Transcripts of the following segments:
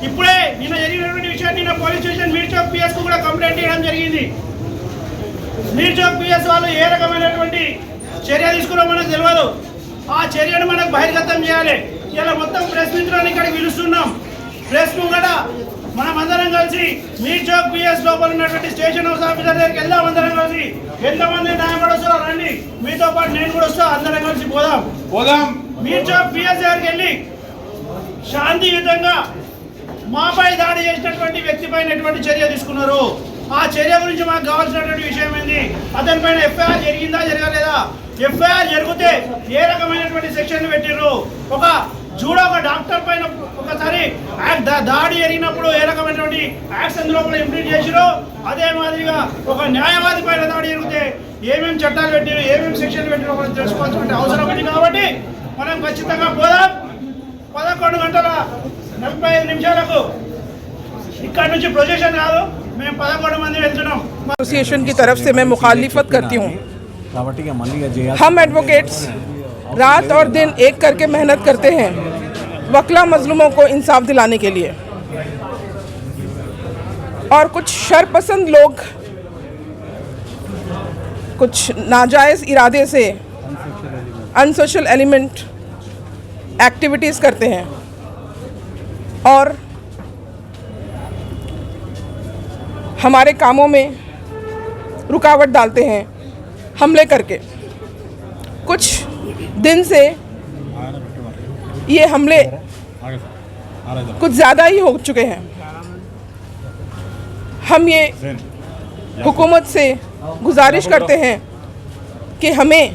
ఇప్పుడే నిన్న జరిగినటువంటి విషయాన్ని నిన్న పోలీస్ స్టేషన్ మీర్ చౌక్ పిఎస్ కు కూడా కంప్లైంట్ చేయడం జరిగింది. మీర్ చౌక్ పిఎస్ వాళ్ళు ఏ రకమైనటువంటి చర్య తీసుకున్నారో మనకు తెలియదు. ఆ చర్యను మనకు బహిర్గతం చేయాలి. ఇలా మొత్తం ప్రెస్ మిత్రులను ఇక్కడికి పిలుస్తున్నాం. ప్రెస్ కూడా మనం అందరం కలిసి మీర్ చౌక్ పిఎస్ లోపల ఉన్నటువంటి స్టేషన్ హౌస్ ఆఫీసర్ దగ్గరికి వెళ్దాం. అందరం కలిసి ఎంతమంది న్యాయపడొస్తారో రండి, మీతో పాటు నేను కూడా వస్తా. అందరం కలిసి పోదాం. మీర్ చౌక్ పిఎస్ దగ్గరికి వెళ్ళి శాంతియుతంగా మాపై దాడి చేసినటువంటి వ్యక్తి పైన ఎటువంటి చర్య తీసుకున్నారు, ఆ చర్య గురించి మాకు కావాల్సినటువంటి విషయం ఏంది, అతని పైన ఎఫ్ఐఆర్ జరిగిందా జరగలేదా, ఎఫ్ఐఆర్ జరిగితే ఏ రకమైనటువంటి సెక్షన్లు పెట్టిర్రు, ఒక డాక్టర్ పైన ఒకసారి దాడి జరిగినప్పుడు ఏ రకమైనటువంటి యాక్ట్స్ అందులో కూడా ఇంప్లీట్ చేసిరో అదే మాదిరిగా ఒక న్యాయవాది పైన దాడి జరిగితే ఏమేమి చట్టాలు పెట్టిరు, ఏమేమి సెక్షన్లు పెట్టిరో మనం తెలుసుకోవాల్సిన అవసరం ఉంది. కాబట్టి మనం ఖచ్చితంగా పోదాం. 11:45 ఇక్కడ నుంచి ప్రొజెక్షన్ కాదు, మేము 11 మంది వెళ్తున్నాం. एसोसिएशन की तरफ से मैं मुखालिफत करती हूँ। हम एडवोकेट्स रात और दिन एक करके मेहनत करते हैं वकला मजलूमों को इंसाफ दिलाने के लिए, और कुछ शरपसंद लोग कुछ नाजायज़ इरादे से अनसोशल एलिमेंट एक्टिविटीज़ करते हैं और हमारे कामों में रुकावट डालते हैं हमले करके। कुछ दिन से ये हमले कुछ ज़्यादा ही हो चुके हैं। हम ये हुकूमत से गुजारिश करते हैं कि हमें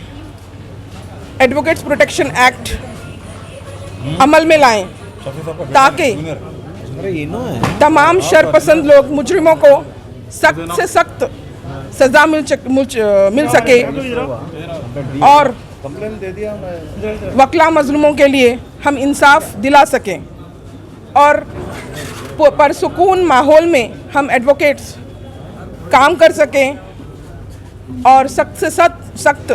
एडवोकेट्स प्रोटेक्शन एक्ट अमल में लाएं ताकि तमाम शरपसंद लोग मुजरिमों को सख्त से सख्त सज़ा मिल सके और वकला मजलूमों के लिए हम इंसाफ दिला सकें और परसुकून माहौल में हम एडवोकेट्स काम कर सकें और सख्त से सख्त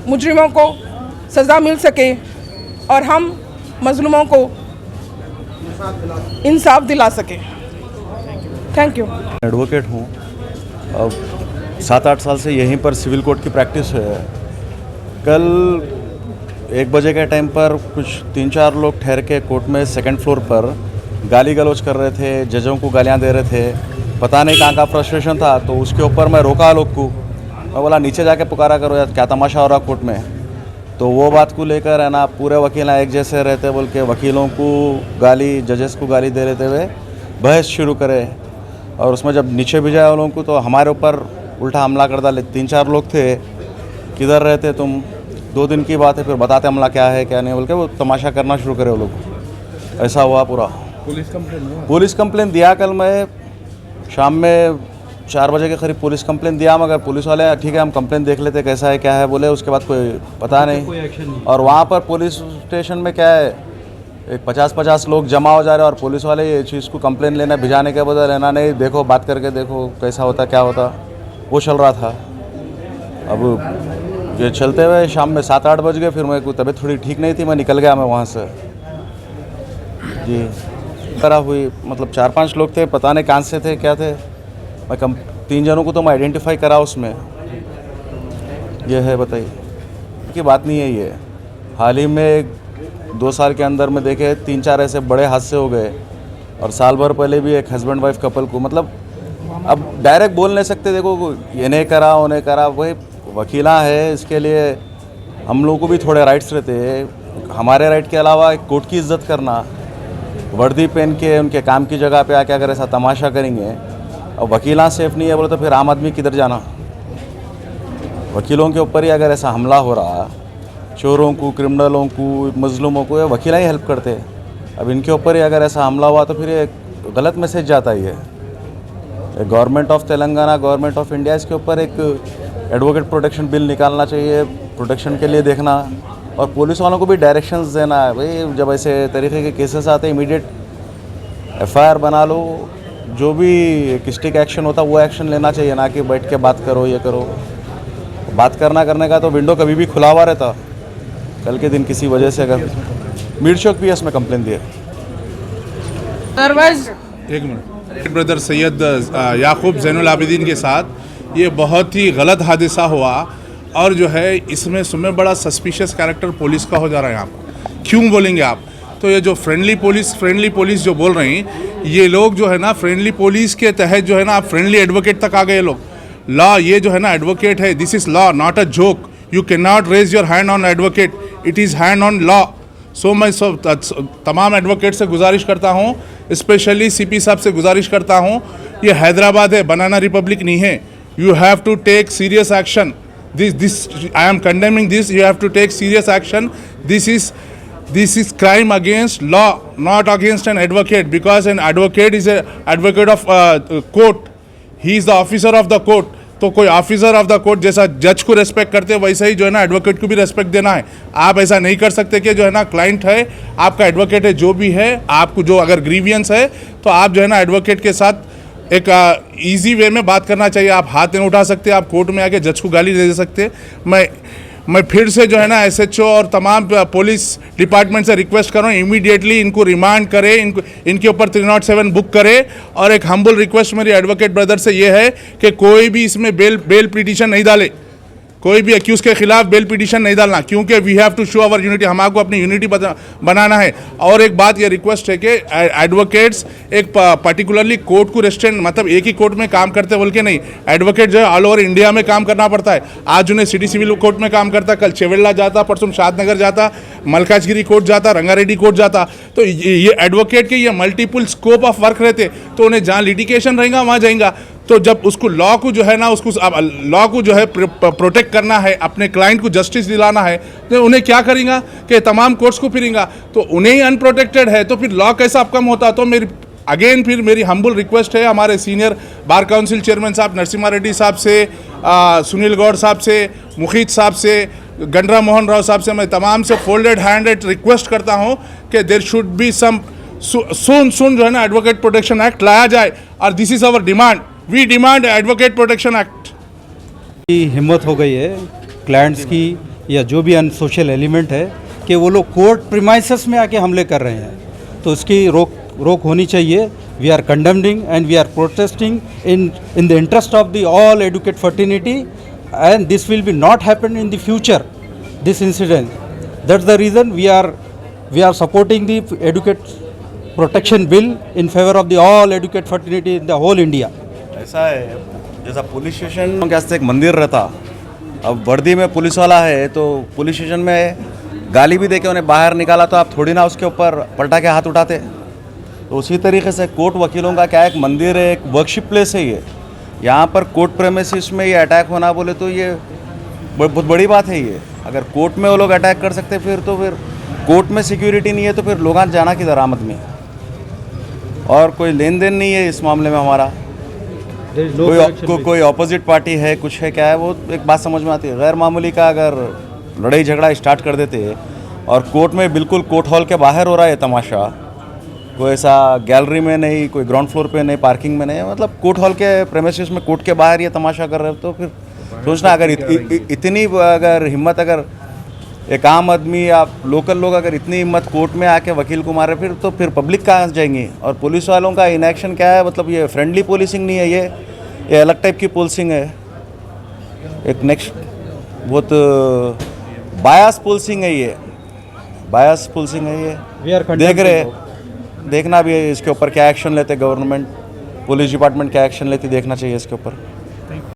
मुजरिमों को सज़ा मिल सके और हम मजलूमों को इंसाफ दिला सके। Thank you. एडवोकेट हूँ, अब 7-8 साल से यहीं पर सिविल कोर्ट की प्रैक्टिस है। कल 1 बजे के टाइम पर कुछ 3-4 लोग ठहर के कोर्ट में सेकंड फ्लोर पर गाली गलौज कर रहे थे, जजों को गालियाँ दे रहे थे। पता नहीं कहाँ का फ्रस्ट्रेशन था, तो उसके ऊपर मैं रोका लोग को। मैं बोला नीचे जाके पुकारा करो यार, क्या तमाशा हो रहा कोर्ट में। तो वो बात को लेकर है ना, पूरे वकील एक जैसे रहते बोल के वकीलों को गाली, जजेस को गाली दे रहे थे, बहस शुरू करे। और उसमें जब नीचे भी जाए लोगों को तो हमारे ऊपर उल्टा हमला कर डाले। 3-4 लोग थे, किधर रहते तुम, 2 दिन की बात है, फिर बताते हमला क्या है क्या नहीं बोल के वो तमाशा करना शुरू करे वो लोग। ऐसा हुआ पूरा। पुलिस कंप्लेन दिया कल मैं शाम में 4 बजे के करीब पुलिस कंप्लेन दिया, मगर पुलिस वाले ठीक है हम कंप्लेन देख लेते कैसा है क्या है बोले, उसके बाद कोई पता नहीं। और वहाँ पर पुलिस स्टेशन में क्या है, 50-50 लोग जमा हो जा रहे हैं और पुलिस वाले ये चीज़ को कंप्लेन लेना, भिजाने के बदले लेना नहीं, देखो बात करके देखो कैसा होता क्या होता, वो चल रहा था। अब ये चलते हुए शाम में 7-8 बज गए, फिर मेरे को तबीयत थोड़ी ठीक नहीं थी, मैं निकल गया मैं वहाँ से जी। तरह हुई मतलब 4-5 लोग थे, पता नहीं कहाँ से थे क्या थे। मैं 3 जनों को तो मैं आइडेंटिफाई करा उसमें। ये है बताइए की बात नहीं है ये। हाल ही में 2 साल के अंदर में देखे 3-4 ऐसे बड़े हादसे हो गए, और साल भर पहले भी एक हस्बैंड वाइफ कपल को, मतलब अब डायरेक्ट बोल नहीं सकते देखो ये नहीं करा वो नहीं करा, वही वकीला है, इसके लिए हम लोगों को भी थोड़े राइट्स रहते हैं। हमारे राइट के अलावा कोर्ट की इज्जत करना, वर्दी पहन के उनके काम की जगह पे आके अगर ऐसा तमाशा करेंगे और वकीला सेफ नहीं है बोले तो फिर आम आदमी किधर जाना। वकीलों के ऊपर ही अगर ऐसा हमला हो रहा, चोरों को, क्रिमिनलों को, मजलूमों को वकीला ही हेल्प करते हैं। अब इनके ऊपर ही अगर ऐसा हमला हुआ तो फिर ये गलत मैसेज जाता ही है। Government of Telangana, government of India, इसके ऊपर एक एडवोकेट प्रोटेक्शन बिल निकालना चाहिए, प्रोटेक्शन के लिए देखना, और पुलिस वालों को भी डायरेक्शंस देना है भाई, जब ऐसे तरीके के केसेस आते हैं इमीडिएट FIR बना लो, जो भी एक स्टिक एक्शन होता है वो एक्शन लेना चाहिए, ना कि बैठ के बात करो ये करो। बात करने का तो विंडो कभी भी खुला हुआ रहता। कल के दिन किसी वजह से अगर मीर चौक PS में कंप्लेन दिए अदरवाइज एक मिनट, ब्रदर सैयद याकूब ज़ैनुल आबिदीन के साथ ये बहुत ही गलत हादसा हुआ और जो है इसमें सुनने बड़ा सस्पिशियस कैरेक्टर पुलिस का हो जा रहा है यहाँ पर। क्यों बोलेंगे आप? तो ये जो फ्रेंडली पुलिस जो बोल रही हैं ये लोग जो है ना, फ्रेंडली पुलिस के तहत जो है ना आप फ्रेंडली एडवोकेट तक आ गए लोग। लॉ ये जो है ना एडवोकेट है, this is law not a joke. You can not raise your hand on advocate, it is hand on law. So मैं तमाम एडवोकेट से गुजारिश करता हूँ, स्पेशली सीपी साहब से गुजारिश करता हूँ, ये हैदराबाद है, बनाना रिपब्लिक नहीं है। You have to take serious action. this I am condemning this. You have to take serious action. This is crime against law, not against an advocate, because an advocate is a advocate of court. He is the officer of the court. तो कोई officer of the court जैसा जज को respect करते हैं वैसा ही जो है ना एडवोकेट को भी रेस्पेक्ट देना है। आप ऐसा नहीं कर सकते कि जो है ना क्लाइंट है, आपका एडवोकेट है, जो भी है, आपको जो अगर ग्रीवियंस है तो आप जो है ना एडवोकेट के साथ एक इजी वे में बात करना चाहिए। आप हाथ नहीं उठा सकते, आप कोर्ट में आके जज को गाली दे सकते। मैं फिर से जो है ना एसएचओ और तमाम पुलिस डिपार्टमेंट से रिक्वेस्ट कर रहा हूँ, इमीडिएटली इनको रिमांड करें, इनके ऊपर 307 बुक करें। और एक हम्बल रिक्वेस्ट मेरी एडवोकेट ब्रदर से ये है कि कोई भी इसमें बेल पिटीशन नहीं डाले, कोई भी अक्यूज़ के खिलाफ बेल पिटीशन नहीं डालना, क्योंकि we have to show our unity. हमको अपनी यूनिटी बनाना है। और एक बात ये रिक्वेस्ट है कि एडवोकेट्स एक पर्टिकुलरली कोर्ट को रेस्ट्रेंट, मतलब एक ही कोर्ट में काम करते बोल के नहीं, एडवोकेट जो है ऑल ओवर इंडिया में काम करना पड़ता है। आज उन्हें सिटी सिविल कोर्ट में काम करता, कल चेवेल्ला जाता, परसों शादनगर जाता, मलकाजगिरी कोर्ट जाता, रंगारेड्डी कोर्ट जाता। तो ये एडवोकेट के ये मल्टीपल स्कोप ऑफ वर्क रहते, तो उन्हें जहाँ लिटिगेशन रहेगा वहाँ जाएगा। तो जब उसको लॉ को जो है ना, उसको लॉ को जो है प्रोटेक्ट करना है, अपने क्लाइंट को जस्टिस दिलाना है, तो उन्हें क्या करेंगे कि तमाम कोर्ट्स को फिरेंगा, तो उन्हें ही अनप्रोटेक्टेड है, तो फिर लॉ कैसा कम होता। तो मेरी हम्बल रिक्वेस्ट है हमारे सीनियर बार काउंसिल चेयरमैन साहब नरसिम्हा रेड्डी साहब से, सुनील गौड़ साहब से, मुखीत साहब से, गंडरा मोहन राव साहब से, मैं तमाम से फोल्डेड हैंडेड रिक्वेस्ट करता हूँ कि देयर शुड बी सम सुन जो है ना एडवोकेट प्रोटेक्शन एक्ट लाया जाए। और this is our demand, we demand advocate protection act. की हिम्मत हो गई है क्लाइंट्स की या जो भी अनसोशल एलिमेंट है कि वो लोग कोर्ट प्रीमाइसेस में आके हमले कर रहे हैं, तो उसकी रोक होनी चाहिए। We are condemning and we are protesting in the interest of the all advocate fraternity, and this will be not happen in the future, this incident. That's the reason we are supporting the advocate protection bill in favour of the all advocate fraternity in the whole India. ऐसा है जैसा police station के एक मंदिर रहता, अब वर्दी में पुलिस वाला है तो पुलिस स्टेशन में गाली भी देके उन्हें बाहर निकाला, तो आप थोड़ी ना उसके ऊपर पलटा के हाथ उठाते। तो उसी तरीके से कोर्ट वकीलों का क्या एक मंदिर है, एक वर्कशिप प्लेस है ये। यहाँ पर कोर्ट प्रेमिसेस में ये अटैक होना बोले तो ये बहुत बड़ी बात है। ये अगर कोर्ट में वो लोग अटैक कर सकते फिर कोर्ट में सिक्योरिटी नहीं है तो फिर लोग जाना किधर आमद में। और कोई लेन देन नहीं है इस मामले में हमारा, कोई ऑपोजिट पार्टी है, कुछ है, क्या है, वो एक बात समझ में आती है। गैर मामूली का अगर लड़ाई झगड़ा स्टार्ट कर देते और कोर्ट में बिल्कुल कोर्ट हॉल के बाहर हो रहा है तमाशा, कोई ऐसा गैलरी में नहीं, कोई ग्राउंड फ्लोर पे नहीं, पार्किंग में नहीं, मतलब कोर्ट हॉल के प्रेमिसेस में कोर्ट के बाहर ये तमाशा कर रहे हो, तो फिर सोचना अगर इतनी अगर हिम्मत, अगर एक आम आदमी या लोकल लोग अगर इतनी हिम्मत कोर्ट में आके वकील को मारे फिर पब्लिक कहाँ जाएंगी। और पुलिस वालों का इनएक्शन क्या है, मतलब ये फ्रेंडली पुलिसिंग नहीं है, ये अलग टाइप की पुलिसिंग है। एक नेक्स्ट बहुत बायस पुलिसिंग है, ये बायस पुलिसिंग है ये। देखना भी है इसके ऊपर क्या एक्शन लेते गवर्नमेंट, पुलिस डिपार्टमेंट क्या एक्शन लेती, देखना चाहिए इसके ऊपर।